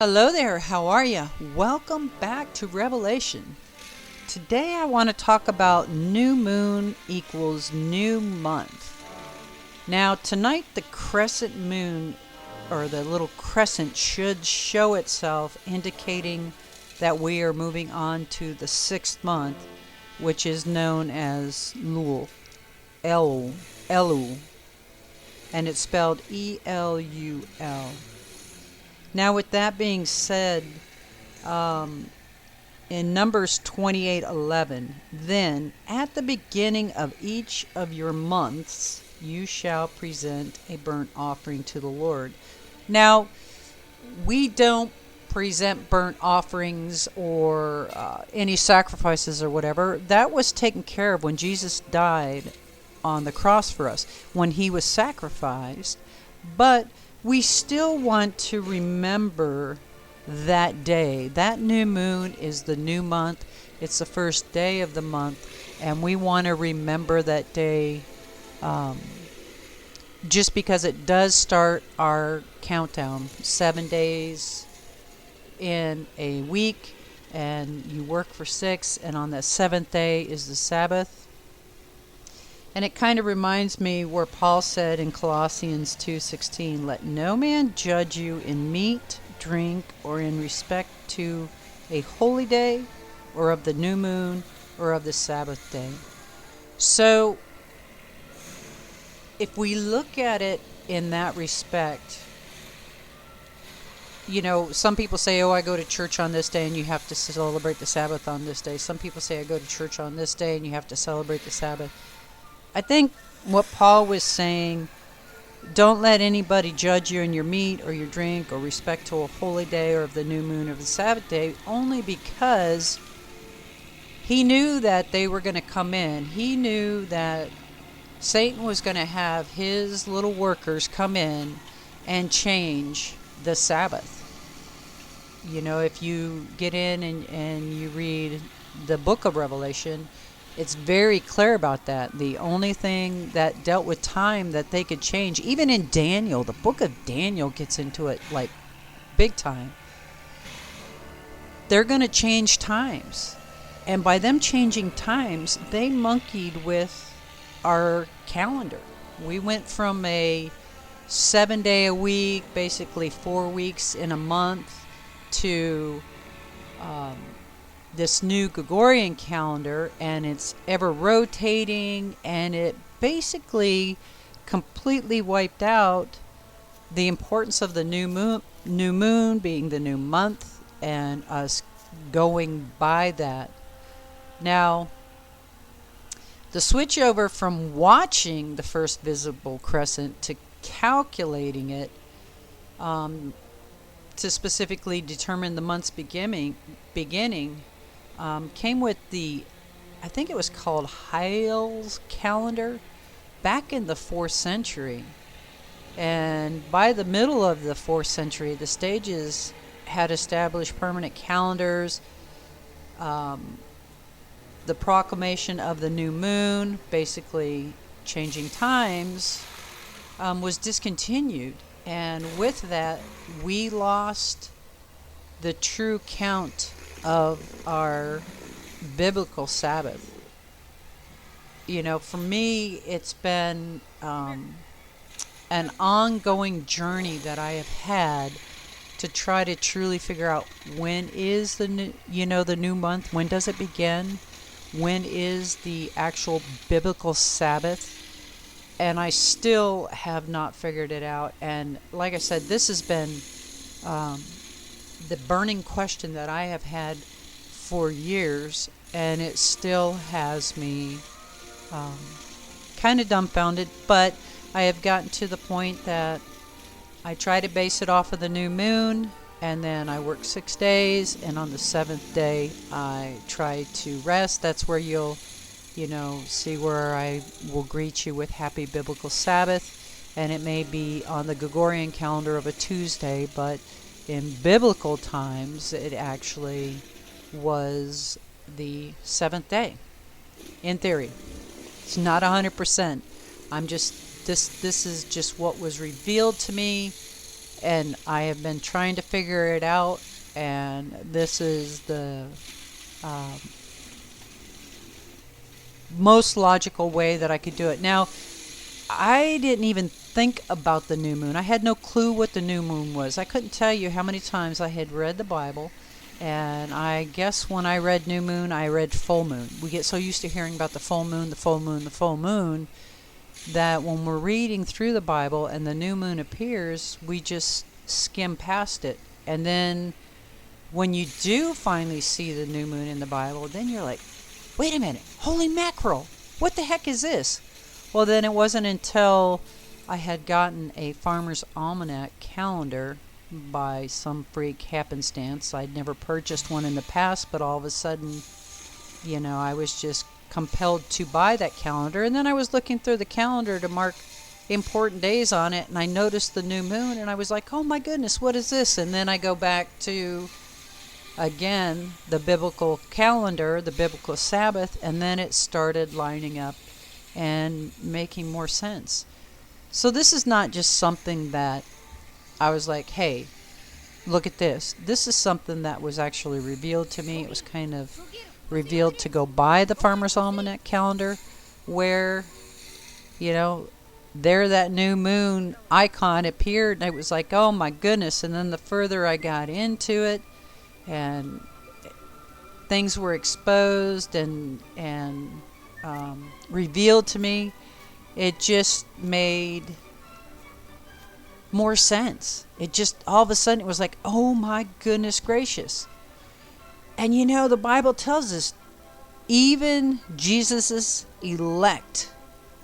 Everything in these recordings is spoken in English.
Hello there, how are you? Welcome back to Revelation. Today I want to talk about new moon equals new month. Now, tonight the crescent moon, or the little crescent, should show itself, indicating that we are moving on to the 6th month, which is known as Lul, Elul, and it's spelled E-L-U-L. Now, with that being said, in Numbers 28:11, then at the beginning of each of your months you shall present a burnt offering to the Lord. Now, we don't present burnt offerings or any sacrifices or whatever. That was taken care of when Jesus died on the cross for us, when he was sacrificed. But we still want to remember that day. That new moon is the new month. It's the first day of the month, and we want to remember that day, just because it does start our countdown. 7 days in a week, and you work for 6, and on the 7th day is the Sabbath. And it kind of reminds me where Paul said in Colossians 2:16, "Let no man judge you in meat, drink, or in respect to a holy day, or of the new moon, or of the Sabbath day." So, if we look at it in that respect, some people say, I go to church on this day and you have to celebrate the Sabbath on this day. Some people say, I go to church on this day and you have to celebrate the Sabbath. I think what Paul was saying, don't let anybody judge you in your meat or your drink or respect to a holy day or of the new moon or the Sabbath day, only because he knew that they were going to come in. He knew that Satan was going to have his little workers come in and change the Sabbath. If you get in and you read the book of Revelation, it's very clear about that. The only thing that dealt with time that they could change, even in Daniel, the book of Daniel gets into it like big time. They're going to change times. And by them changing times, they monkeyed with our calendar. We went from a 7-day a week, basically 4 weeks in a month, to this new Gregorian calendar, and it's ever rotating, and it basically completely wiped out the importance of the new moon being the new month and us going by that. Now, the switch over from watching the first visible crescent to calculating it, to specifically determine the month's beginning, came with I think it was called Heil's calendar, back in the 4th century. And by the middle of the 4th century, the stages had established permanent calendars. The proclamation of the new moon, basically changing times, was discontinued. And with that, we lost the true count of our biblical Sabbath. For me, it's been an ongoing journey that I have had to try to truly figure out, when is the new month? When does it begin? When is the actual biblical Sabbath? And I still have not figured it out. And like I said, this has been the burning question that I have had for years, and it still has me kind of dumbfounded. But I have gotten to the point that I try to base it off of the new moon, and then I work 6 days, and on the 7th day I try to rest. That's where you'll see where I will greet you with Happy Biblical Sabbath, and it may be on the Gregorian calendar of a Tuesday, but in biblical times it actually was the 7th day, in theory. It's not 100%. This is just what was revealed to me, and I have been trying to figure it out, and this is the um, most logical way that I could do it. Now, I didn't even think about the new moon. I had no clue what the new moon was. I couldn't tell you how many times I had read the Bible, and I guess when I read new moon, I read full moon. We get so used to hearing about the full moon, the full moon, the full moon, that when we're reading through the Bible and the new moon appears, we just skim past it. And then when you do finally see the new moon in the Bible, then you're like, wait a minute, holy mackerel, what the heck is this? Well, then it wasn't until I had gotten a Farmer's Almanac calendar by some freak happenstance. I'd never purchased one in the past, but all of a sudden, I was just compelled to buy that calendar. And then I was looking through the calendar to mark important days on it, and I noticed the new moon, and I was like, oh my goodness, what is this? And then I go back to, again, the biblical calendar, the biblical Sabbath, and then it started lining up and making more sense. So this is not just something that I was like, hey, look at this. This is something that was actually revealed to me. It was kind of revealed to go buy the Farmer's Almanac calendar, where, there that new moon icon appeared, and it was like, oh my goodness. And then the further I got into it, and things were exposed and revealed to me, it just made more sense. It just, all of a sudden, it was like, oh my goodness gracious. And the Bible tells us even Jesus's elect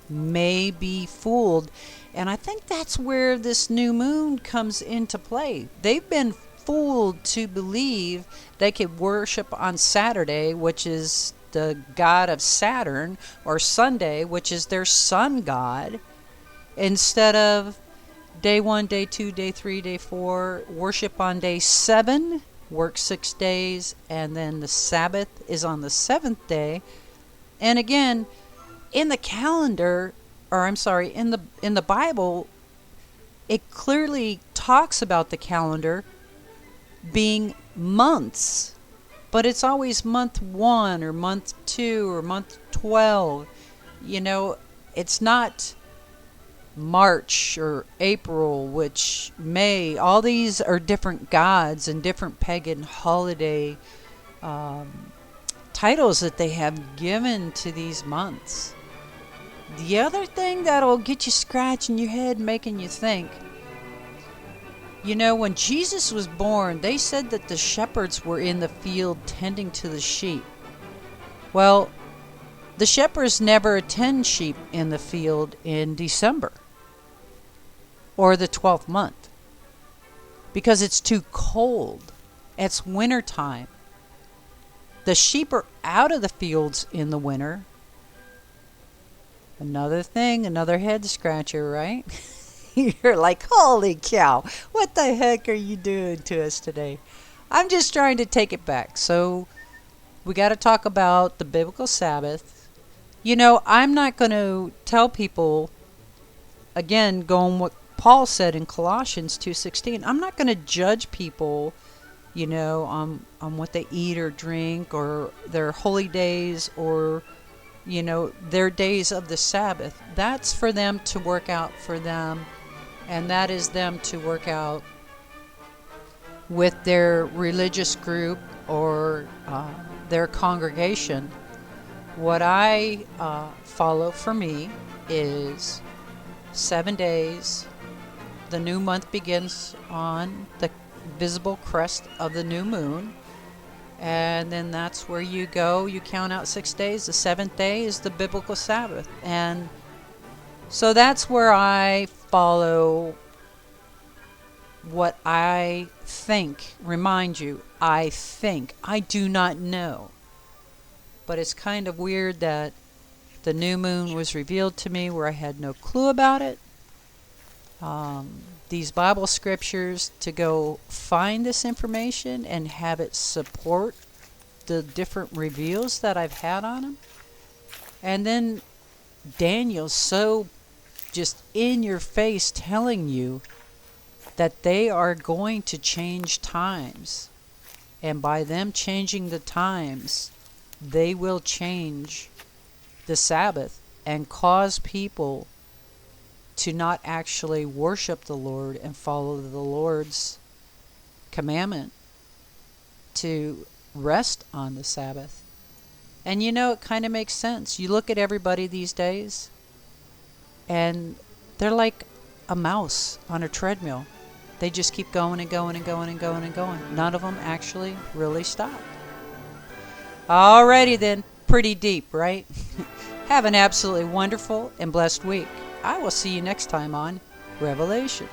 may be fooled. And I think that's where this new moon comes into play. They've been fooled to believe they could worship on Saturday, which is the god of Saturn, or Sunday, which is their sun god, instead of day 1, day 2, day 3, day 4, worship on day 7, work 6 days, and then the Sabbath is on the 7th day. And again, in the calendar, or I'm sorry, in the Bible, it clearly talks about the calendar being months, but it's always month 1 or month 2 or month 12. It's not March or April, which May. All these are different gods and different pagan holiday titles that they have given to these months. The other thing that'll get you scratching your head, making you think, when Jesus was born, they said that the shepherds were in the field tending to the sheep. Well, the shepherds never attend sheep in the field in December or the 12th month because it's too cold. It's winter time. The sheep are out of the fields in the winter. Another thing, another head scratcher, right? You're like, holy cow, what the heck are you doing to us today? I'm just trying to take it back. So we got to talk about the biblical Sabbath. I'm not going to tell people, again, going what Paul said in Colossians 2:16. I'm not going to judge people, on what they eat or drink or their holy days or, their days of the Sabbath. That's for them to work out for them. And that is them to work out with their religious group or their congregation. What I follow for me is 7 days. The new month begins on the visible crest of the new moon. And then that's where you go. You count out 6 days. The 7th day is the biblical Sabbath. And so that's where I follow what I think. Remind you, I think. I do not know. But it's kind of weird that the new moon was revealed to me where I had no clue about it. These Bible scriptures, to go find this information and have it support the different reveals that I've had on them. And then Daniel's so just in your face telling you that they are going to change times. And by them changing the times, they will change the Sabbath and cause people to not actually worship the Lord and follow the Lord's commandment to rest on the Sabbath. And you know, it kind of makes sense. You look at everybody these days, and they're like a mouse on a treadmill. They just keep going and going and going and going and going. None of them actually really stop. Alrighty then. Pretty deep, right? Have an absolutely wonderful and blessed week. I will see you next time on Revelation.